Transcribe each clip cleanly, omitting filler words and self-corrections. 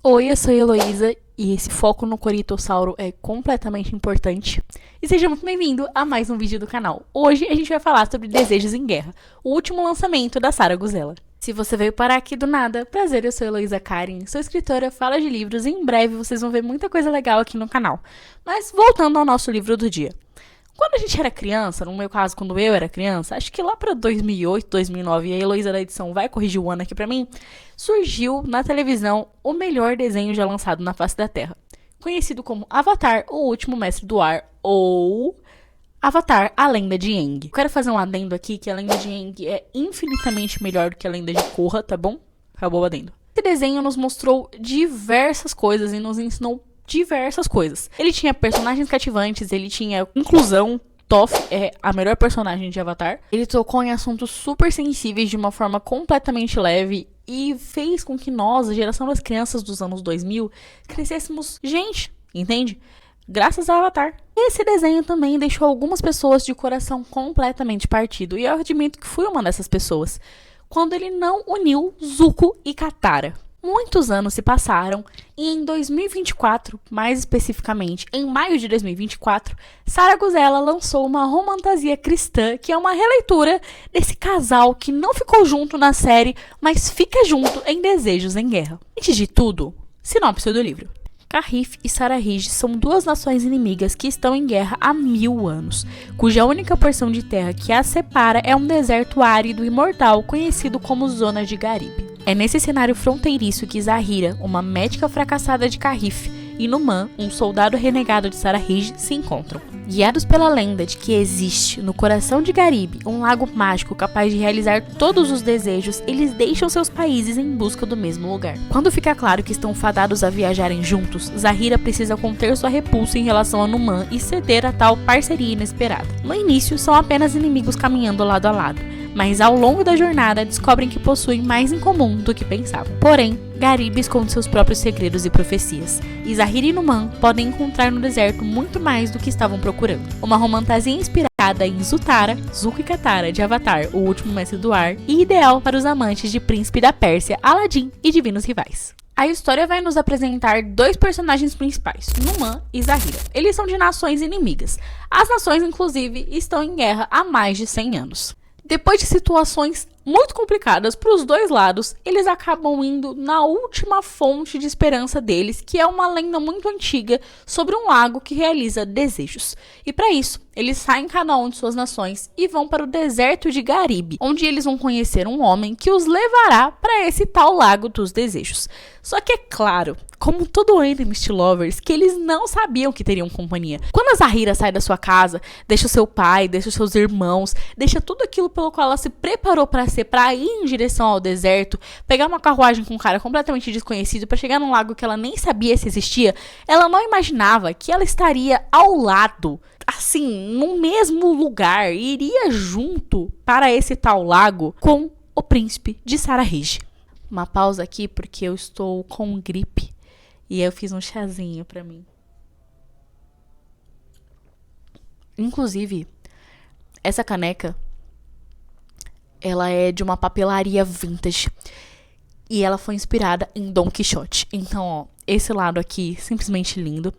Oi, eu sou a Heloísa e esse foco no Coritossauro é completamente importante. E seja muito bem-vindo a mais um vídeo do canal. Hoje a gente vai falar sobre Desejos em Guerra, o último lançamento da Sarah Guzella. Se você veio parar aqui do nada, prazer, eu sou a Heloísa Karen, sou escritora, falo de livros e em breve vocês vão ver muita coisa legal aqui no canal. Mas voltando ao nosso livro do dia. Quando a gente era criança, no meu caso, quando eu era criança, acho que lá pra 2008, 2009, e a Heloísa da edição vai corrigir o ano aqui pra mim, surgiu na televisão o melhor desenho já lançado na face da Terra, conhecido como Avatar, o Último Mestre do Ar, ou Avatar, a Lenda de Aang. Eu quero fazer um adendo aqui, que a Lenda de Aang é infinitamente melhor do que a Lenda de Korra, tá bom? Acabou o adendo. Esse desenho nos mostrou diversas coisas e nos ensinou diversas coisas. Ele tinha personagens cativantes, ele tinha inclusão. Toph é a melhor personagem de Avatar. Ele tocou em assuntos super sensíveis de uma forma completamente leve e fez com que nós, a geração das crianças dos anos 2000, crescêssemos gente, entende? Graças a Avatar. Esse desenho também deixou algumas pessoas de coração completamente partido, e eu admito que fui uma dessas pessoas, quando ele não uniu Zuko e Katara. Muitos anos se passaram e em 2024, mais especificamente em maio de 2024, Sarah Guzella lançou uma romantasia cristã que é uma releitura desse casal que não ficou junto na série, mas fica junto em Desejos em Guerra. Antes de tudo, sinopse do livro. Kahif e Sarahij são duas nações inimigas que estão em guerra há 1000 anos, cuja única porção de terra que as separa é um deserto árido e mortal conhecido como Zona de Garib. É nesse cenário fronteiriço que Zahira, uma médica fracassada de Kahif, e Numan, um soldado renegado de Sarahij, se encontram. Guiados pela lenda de que existe, no coração de Garib, um lago mágico capaz de realizar todos os desejos, eles deixam seus países em busca do mesmo lugar. Quando fica claro que estão fadados a viajarem juntos, Zahira precisa conter sua repulsa em relação a Numan e ceder a tal parceria inesperada. No início, são apenas inimigos caminhando lado a lado, mas ao longo da jornada descobrem que possuem mais em comum do que pensavam. Porém, Garib esconde seus próprios segredos e profecias, e Zahira e Numan podem encontrar no deserto muito mais do que estavam procurando. Uma romantasia inspirada em Zutara, Zuko e Katara de Avatar, o Último Mestre do Ar, e ideal para os amantes de Príncipe da Pérsia, Aladdin e Divinos Rivais. A história vai nos apresentar dois personagens principais, Numan e Zahira. Eles são de nações inimigas. As nações, inclusive, estão em guerra há mais de 100 anos. Depois de situações muito complicadas para os dois lados, eles acabam indo na última fonte de esperança deles, que é uma lenda muito antiga sobre um lago que realiza desejos. E para isso, eles saem cada um de suas nações e vão para o deserto de Garib, onde eles vão conhecer um homem que os levará para esse tal lago dos desejos. Só que é claro, como todo enemies to lovers, que eles não sabiam que teriam companhia. Quando a Zahira sai da sua casa, deixa o seu pai, deixa os seus irmãos, deixa tudo aquilo pelo qual ela se preparou para ser, para ir em direção ao deserto, pegar uma carruagem com um cara completamente desconhecido para chegar num lago que ela nem sabia se existia, ela não imaginava que ela estaria ao lado, assim, no mesmo lugar, e iria junto para esse tal lago com o príncipe de Sarahij. Uma pausa aqui porque eu estou com gripe e eu fiz um chazinho pra mim. Inclusive, essa caneca, ela é de uma papelaria vintage e ela foi inspirada em Don Quixote. Então, ó, esse lado aqui, simplesmente lindo.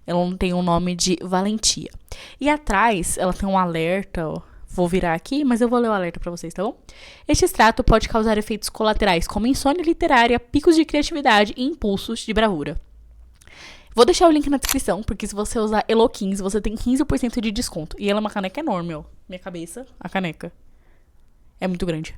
Ela não tem o nome de Valentia. E atrás, ela tem um alerta, ó. Vou virar aqui, mas eu vou ler o alerta pra vocês, tá bom? Este extrato pode causar efeitos colaterais como insônia literária, picos de criatividade e impulsos de bravura. Vou deixar o link na descrição, porque se você usar Elo15, você tem 15% de desconto. E ela é uma caneca enorme, ó. Minha cabeça, a caneca. É muito grande.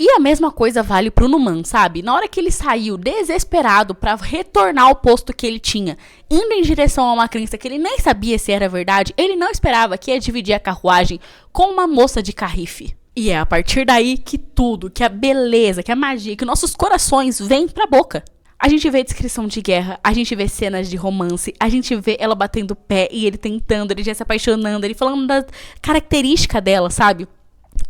E a mesma coisa vale pro Numan, sabe? Na hora que ele saiu desesperado pra retornar ao posto que ele tinha, indo em direção a uma crença que ele nem sabia se era verdade, ele não esperava que ia dividir a carruagem com uma moça de Kahif. E é a partir daí que tudo, que a beleza, que a magia, que nossos corações vêm pra boca. A gente vê descrição de guerra, a gente vê cenas de romance, a gente vê ela batendo o pé e ele tentando, ele já se apaixonando, ele falando da característica dela, sabe?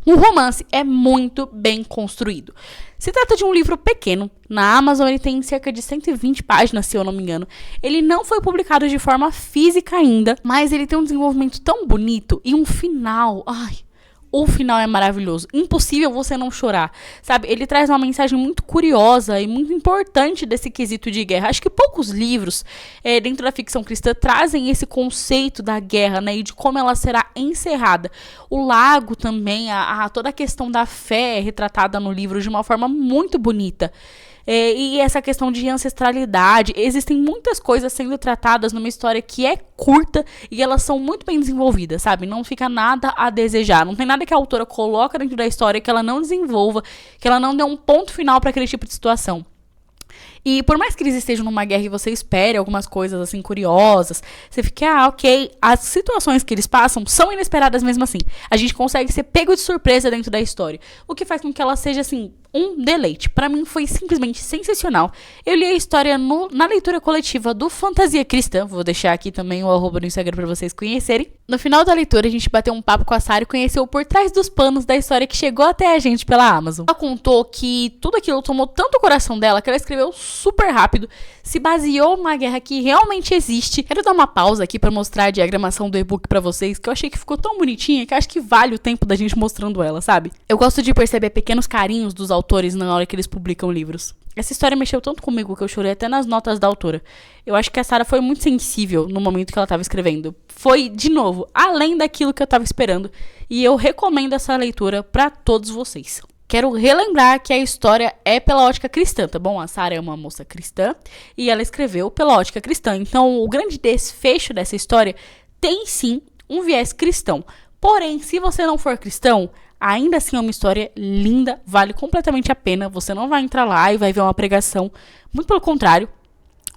O romance é muito bem construído. Se trata de um livro pequeno. Na Amazon ele tem cerca de 120 páginas, se eu não me engano. Ele não foi publicado de forma física ainda, mas ele tem um desenvolvimento tão bonito e um final, o final é maravilhoso. Impossível você não chorar, sabe? Ele traz uma mensagem muito curiosa e muito importante desse quesito de guerra. Acho que poucos livros dentro da ficção cristã trazem esse conceito da guerra, né? E de como ela será encerrada. O lago também, toda a questão da fé é retratada no livro de uma forma muito bonita. E essa questão de ancestralidade, existem muitas coisas sendo tratadas numa história que é curta e elas são muito bem desenvolvidas, sabe? Não fica nada a desejar, não tem nada que a autora coloca dentro da história que ela não desenvolva, que ela não dê um ponto final para aquele tipo de situação. E por mais que eles estejam numa guerra e você espere algumas coisas assim curiosas, você fica, ok, as situações que eles passam são inesperadas mesmo assim. A gente consegue ser pego de surpresa dentro da história, o que faz com que ela seja assim um deleite. Pra mim foi simplesmente sensacional. Eu li a história na leitura coletiva do Fantasia Cristã. Vou deixar aqui também o arroba no Instagram pra vocês conhecerem. No final da leitura, a gente bateu um papo com a Sarah e conheceu por trás dos panos da história que chegou até a gente pela Amazon. Ela contou que tudo aquilo tomou tanto o coração dela que ela escreveu super rápido, se baseou numa guerra que realmente existe. Quero dar uma pausa aqui pra mostrar a diagramação do e-book pra vocês, que eu achei que ficou tão bonitinha que acho que vale o tempo da gente mostrando ela, sabe? Eu gosto de perceber pequenos carinhos dos autores na hora que eles publicam livros. Essa história mexeu tanto comigo que eu chorei até nas notas da autora. Eu acho que a Sarah foi muito sensível no momento que ela estava escrevendo. Foi, de novo, além daquilo que eu estava esperando. E eu recomendo essa leitura para todos vocês. Quero relembrar que a história é pela ótica cristã, tá bom? A Sarah é uma moça cristã e ela escreveu pela ótica cristã. Então, o grande desfecho dessa história tem, sim, um viés cristão. Porém, se você não for cristão, ainda assim é uma história linda, vale completamente a pena. Você não vai entrar lá e vai ver uma pregação. Muito pelo contrário.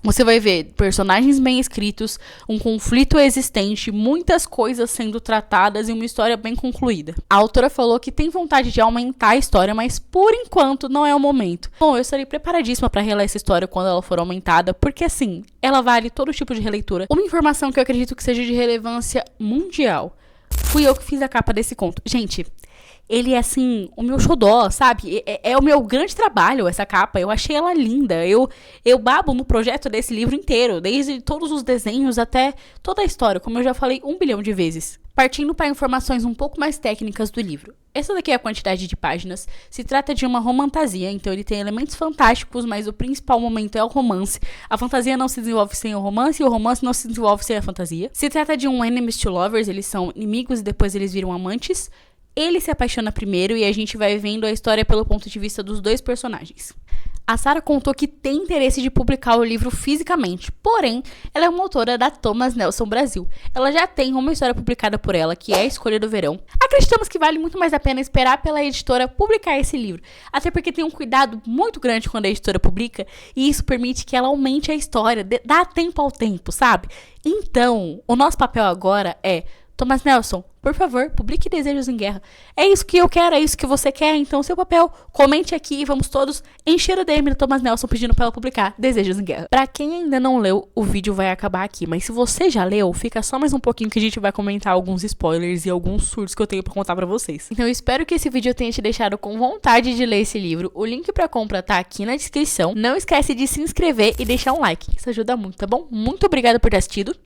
Você vai ver personagens bem escritos, um conflito existente, muitas coisas sendo tratadas e uma história bem concluída. A autora falou que tem vontade de aumentar a história, mas por enquanto não é o momento. Bom, eu estarei preparadíssima para reler essa história quando ela for aumentada, porque assim, ela vale todo tipo de releitura. Uma informação que eu acredito que seja de relevância mundial. Fui eu que fiz a capa desse conto. Gente, ele é assim, o meu xodó, sabe? É o meu grande trabalho, essa capa. Eu achei ela linda. Eu babo no projeto desse livro inteiro, desde todos os desenhos até toda a história, como eu já falei 1 bilhão de vezes. Partindo para informações um pouco mais técnicas do livro. Essa daqui é a quantidade de páginas. Se trata de uma romantasia, então ele tem elementos fantásticos, mas o principal momento é o romance. A fantasia não se desenvolve sem o romance e o romance não se desenvolve sem a fantasia. Se trata de um enemies to lovers, eles são inimigos e depois eles viram amantes. Ele se apaixona primeiro e a gente vai vendo a história pelo ponto de vista dos dois personagens. A Sarah contou que tem interesse de publicar o livro fisicamente, porém, ela é uma autora da Thomas Nelson Brasil. Ela já tem uma história publicada por ela, que é A Escolha do Verão. Acreditamos que vale muito mais a pena esperar pela editora publicar esse livro, até porque tem um cuidado muito grande quando a editora publica, e isso permite que ela aumente a história, dá tempo ao tempo, sabe? Então, o nosso papel agora é: Thomas Nelson, por favor, publique Desejos em Guerra. É isso que eu quero, é isso que você quer, então seu papel. Comente aqui e vamos todos encher o DM do Thomas Nelson pedindo pra ela publicar Desejos em Guerra. Pra quem ainda não leu, o vídeo vai acabar aqui, mas se você já leu, fica só mais um pouquinho que a gente vai comentar alguns spoilers e alguns surtos que eu tenho pra contar pra vocês. Então eu espero que esse vídeo tenha te deixado com vontade de ler esse livro. O link pra compra tá aqui na descrição. Não esquece de se inscrever e deixar um like, isso ajuda muito, tá bom? Muito obrigada por ter assistido.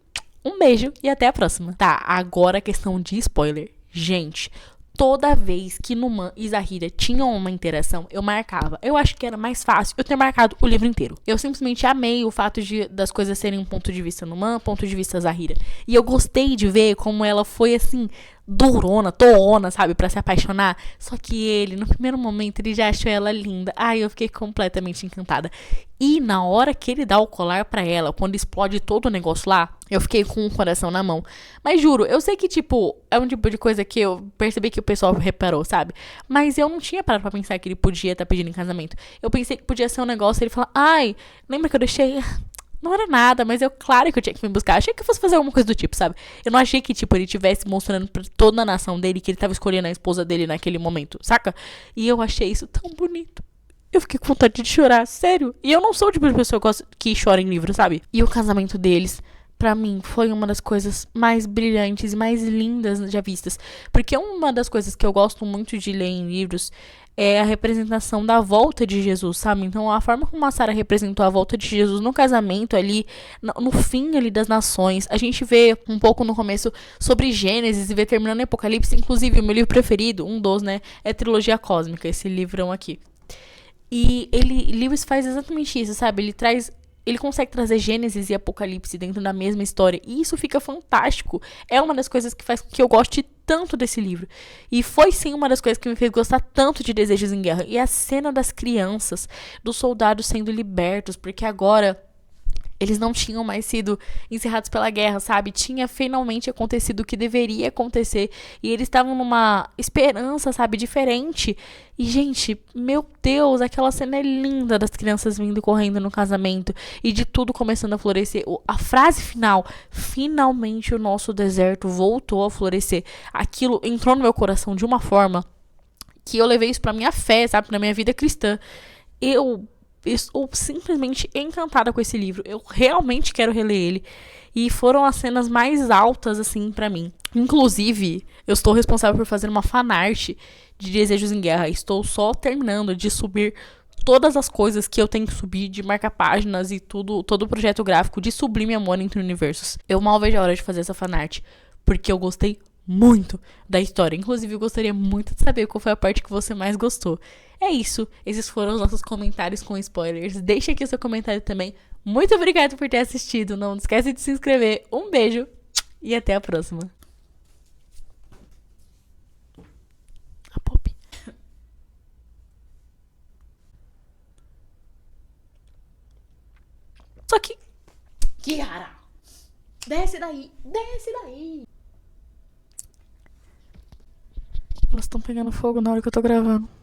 Um beijo e até a próxima. Tá, agora a questão de spoiler. Gente, toda vez que Numan e Zahira tinham uma interação, eu marcava. Eu acho que era mais fácil eu ter marcado o livro inteiro. Eu simplesmente amei o fato das coisas serem um ponto de vista Numan, ponto de vista Zahira. E eu gostei de ver como ela foi assim, durona, toona, sabe, pra se apaixonar. Só que ele, no primeiro momento, ele já achou ela linda. Ai, eu fiquei completamente encantada. E na hora que ele dá o colar pra ela, quando explode todo o negócio lá, eu fiquei com o coração na mão. Mas juro, eu sei que, tipo, é um tipo de coisa que eu percebi que o pessoal reparou, sabe? Mas eu não tinha parado pra pensar que ele podia estar pedindo em casamento. Eu pensei que podia ser um negócio, ele falar: ai, lembra que eu deixei... Não era nada, mas claro que eu tinha que me buscar. Achei que eu fosse fazer alguma coisa do tipo, sabe? Eu não achei que, tipo, ele tivesse mostrando pra toda a nação dele que ele tava escolhendo a esposa dele naquele momento, saca? E eu achei isso tão bonito. Eu fiquei com vontade de chorar, sério. E eu não sou o tipo de pessoa que chora em livro, sabe? E o casamento deles, pra mim, foi uma das coisas mais brilhantes e mais lindas já vistas. Porque uma das coisas que eu gosto muito de ler em livros é a representação da volta de Jesus, sabe? Então, a forma como a Sarah representou a volta de Jesus no casamento ali, no fim ali das nações, a gente vê um pouco no começo sobre Gênesis e vê terminando em Apocalipse. Inclusive, o meu livro preferido, um dos, né, é Trilogia Cósmica, esse livrão aqui. E Lewis faz exatamente isso, sabe? Ele consegue trazer Gênesis e Apocalipse dentro da mesma história. E isso fica fantástico. É uma das coisas que faz com que eu goste tanto desse livro. E foi sim uma das coisas que me fez gostar tanto de Desejos em Guerra. E a cena das crianças, dos soldados sendo libertos, porque agora eles não tinham mais sido encerrados pela guerra, sabe? Tinha finalmente acontecido o que deveria acontecer. E eles estavam numa esperança, sabe? Diferente. E, gente, meu Deus, aquela cena é linda das crianças vindo correndo no casamento. E de tudo começando a florescer. A frase final, finalmente o nosso deserto voltou a florescer. Aquilo entrou no meu coração de uma forma que eu levei isso pra minha fé, sabe? Pra minha vida cristã. Eu estou simplesmente encantada com esse livro. Eu realmente quero reler ele. E foram as cenas mais altas, assim, pra mim. Inclusive, eu estou responsável por fazer uma fanart de Desejos em Guerra. Estou só terminando de subir todas as coisas que eu tenho que subir, de marcar páginas e tudo, todo o projeto gráfico de Sublime Amor entre Universos. Eu mal vejo a hora de fazer essa fanart, porque eu gostei muito da história. Inclusive, eu gostaria muito de saber qual foi a parte que você mais gostou. É isso. Esses foram os nossos comentários com spoilers. Deixa aqui o seu comentário também. Muito obrigada por ter assistido. Não esquece de se inscrever. Um beijo e até a próxima. A Pop. Só que... Kiara! Desce daí! Desce daí! Elas estão pegando fogo na hora que eu tô gravando.